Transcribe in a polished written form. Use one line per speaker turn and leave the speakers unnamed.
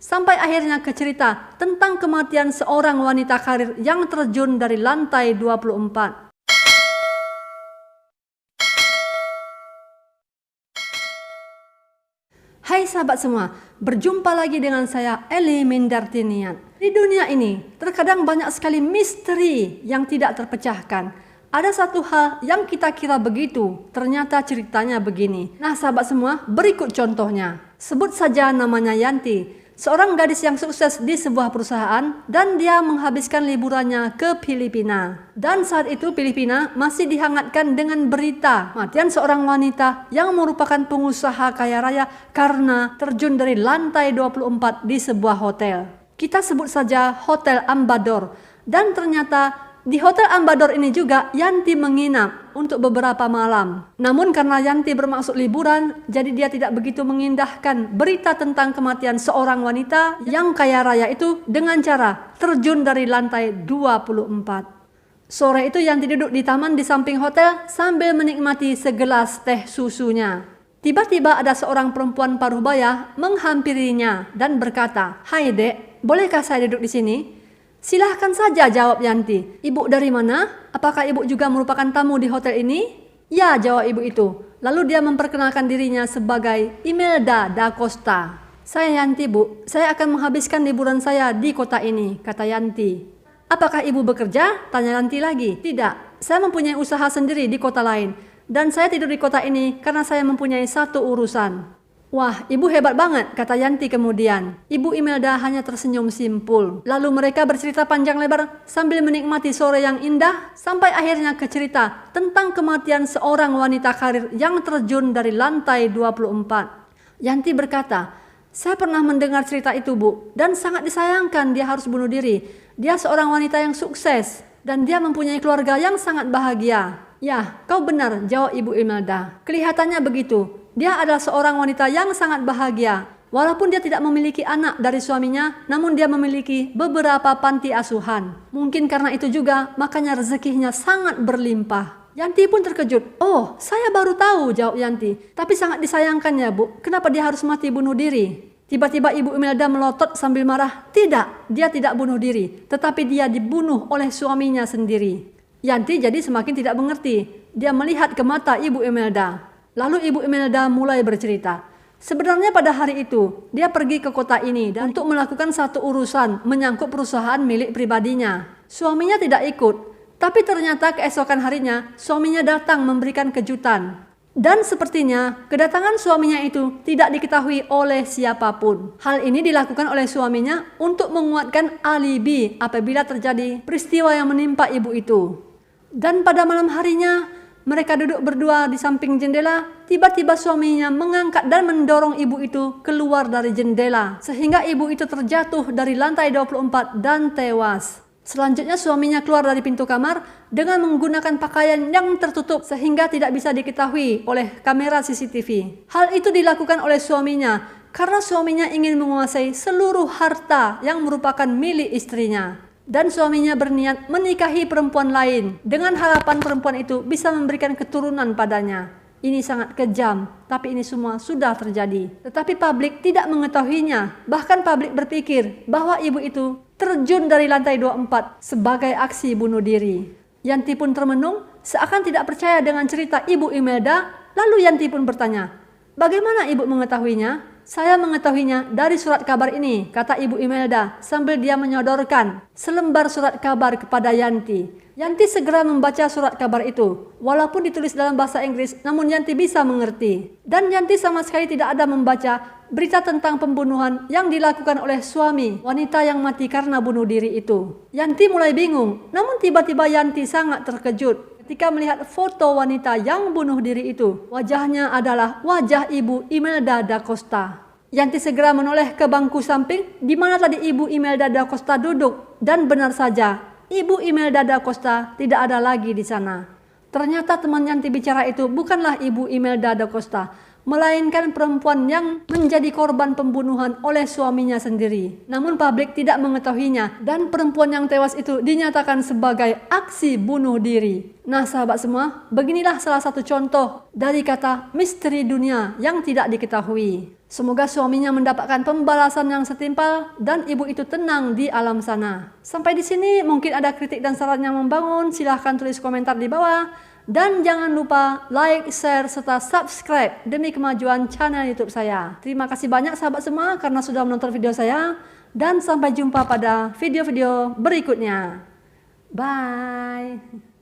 Sampai akhirnya ke cerita tentang kematian seorang wanita karir yang terjun dari lantai 24. Hai sahabat semua, berjumpa lagi dengan saya Eli Mindartinian. Di dunia ini terkadang banyak sekali misteri yang tidak terpecahkan. Ada satu hal yang kita kira begitu, ternyata ceritanya begini. Nah sahabat semua, berikut contohnya. Sebut saja namanya Yanti, seorang gadis yang sukses di sebuah perusahaan dan dia menghabiskan liburannya ke Filipina. Dan saat itu Filipina masih dihangatkan dengan berita kematian seorang wanita yang merupakan pengusaha kaya raya karena terjun dari lantai 24 di sebuah hotel. Kita sebut saja Hotel Ambador. Dan ternyata di Hotel Ambador ini juga Yanti menginap untuk beberapa malam. Namun karena Yanti bermaksud liburan, jadi dia tidak begitu mengindahkan berita tentang kematian seorang wanita yang kaya raya itu dengan cara terjun dari lantai 24. Sore itu Yanti duduk di taman di samping hotel sambil menikmati segelas teh susunya. Tiba-tiba ada seorang perempuan paruh baya menghampirinya dan berkata, "Hai dek, bolehkah saya duduk di sini?" "Silahkan saja," jawab Yanti. "Ibu dari mana? Apakah ibu juga merupakan tamu di hotel ini?" "Ya," jawab ibu itu. Lalu dia memperkenalkan dirinya sebagai Imelda da Costa. "Saya Yanti, Bu. Saya akan menghabiskan liburan saya di kota ini," kata Yanti. "Apakah ibu bekerja?" tanya Yanti lagi. "Tidak, saya mempunyai usaha sendiri di kota lain. Dan saya tidur di kota ini karena saya mempunyai satu urusan." "Wah, ibu hebat banget," kata Yanti kemudian. Ibu Imelda hanya tersenyum simpul. Lalu mereka bercerita panjang lebar sambil menikmati sore yang indah sampai akhirnya ke cerita tentang kematian seorang wanita karir yang terjun dari lantai 24. Yanti berkata, "Saya pernah mendengar cerita itu, Bu, dan sangat disayangkan dia harus bunuh diri. Dia seorang wanita yang sukses dan dia mempunyai keluarga yang sangat bahagia." "Ya, kau benar," jawab Ibu Imelda. "Kelihatannya begitu. Dia adalah seorang wanita yang sangat bahagia. Walaupun dia tidak memiliki anak dari suaminya, namun dia memiliki beberapa panti asuhan. Mungkin karena itu juga, makanya rezekinya sangat berlimpah." Yanti pun terkejut. "Oh, saya baru tahu," jawab Yanti. "Tapi sangat disayangkan ya, Bu. Kenapa dia harus mati bunuh diri?" Tiba-tiba Ibu Imelda melotot sambil marah. "Tidak, dia tidak bunuh diri, tetapi dia dibunuh oleh suaminya sendiri." Yanti jadi semakin tidak mengerti. Dia melihat ke mata Ibu Imelda. Lalu Ibu Imelda mulai bercerita. Sebenarnya pada hari itu, dia pergi ke kota ini dan untuk melakukan satu urusan menyangkut perusahaan milik pribadinya. Suaminya tidak ikut, tapi ternyata keesokan harinya suaminya datang memberikan kejutan. Dan sepertinya kedatangan suaminya itu tidak diketahui oleh siapapun. Hal ini dilakukan oleh suaminya untuk menguatkan alibi apabila terjadi peristiwa yang menimpa ibu itu. Dan pada malam harinya, mereka duduk berdua di samping jendela. Tiba-tiba suaminya mengangkat dan mendorong ibu itu keluar dari jendela, sehingga ibu itu terjatuh dari lantai 24 dan tewas. Selanjutnya suaminya keluar dari pintu kamar dengan menggunakan pakaian yang tertutup sehingga tidak bisa diketahui oleh kamera CCTV. Hal itu dilakukan oleh suaminya karena suaminya ingin menguasai seluruh harta yang merupakan milik istrinya. Dan suaminya berniat menikahi perempuan lain dengan harapan perempuan itu bisa memberikan keturunan padanya. Ini sangat kejam, tapi ini semua sudah terjadi. Tetapi publik tidak mengetahuinya. Bahkan publik berpikir bahwa ibu itu terjun dari lantai 24 sebagai aksi bunuh diri. Yanti pun termenung, seakan tidak percaya dengan cerita Ibu Imelda. Lalu Yanti pun bertanya, "Bagaimana ibu mengetahuinya?" "Saya mengetahuinya dari surat kabar ini," kata Ibu Imelda sambil dia menyodorkan selembar surat kabar kepada Yanti. Yanti segera membaca surat kabar itu. Walaupun ditulis dalam bahasa Inggris, namun Yanti bisa mengerti. Dan Yanti sama sekali tidak ada membaca berita tentang pembunuhan yang dilakukan oleh suami wanita yang mati karena bunuh diri itu. Yanti mulai bingung, namun tiba-tiba Yanti sangat terkejut ketika melihat foto wanita yang bunuh diri itu. Wajahnya adalah wajah Ibu Imelda da Costa. Yanti segera menoleh ke bangku samping di mana tadi Ibu Imelda da Costa duduk. Dan benar saja, Ibu Imelda da Costa tidak ada lagi di sana. Ternyata teman Yanti bicara itu bukanlah Ibu Imelda da Costa, melainkan perempuan yang menjadi korban pembunuhan oleh suaminya sendiri. Namun publik tidak mengetahuinya dan perempuan yang tewas itu dinyatakan sebagai aksi bunuh diri. Nah sahabat semua, beginilah salah satu contoh dari kata misteri dunia yang tidak diketahui. Semoga suaminya mendapatkan pembalasan yang setimpal dan ibu itu tenang di alam sana. Sampai di sini mungkin ada kritik dan saran yang membangun, silahkan tulis komentar di bawah. Dan jangan lupa like, share, serta subscribe demi kemajuan channel YouTube saya. Terima kasih banyak sahabat semua karena sudah menonton video saya. Dan sampai jumpa pada video-video berikutnya. Bye.